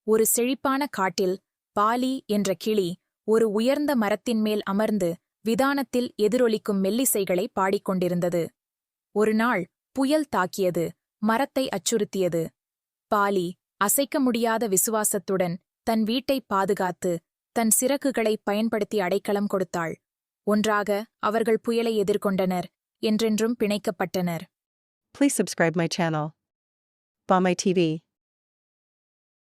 ஒரு செழிப்பான காட்டில் பாலி என்ற கிளி ஒரு உயர்ந்த மரத்தின் மேல் அமர்ந்து விதானத்தில் எதிரொலிக்கும் மெல்லிசைகளை பாடிக்கொண்டிருந்தது. ஒரு நாள் புயல் தாக்கியது, மரத்தை அச்சுறுத்தியது. பாலி அசைக்க முடியாத விசுவாசத்துடன் தன் வீட்டை பாதுகாத்து தன் சிறகுகளை பயன்படுத்தி அடைக்கலம் கொடுத்தாள். ஒன்றாக அவர்கள் புயலை எதிர்கொண்டனர், என்றென்றும் பிணைக்கப்பட்டனர். Please subscribe my channel. Bomai TV.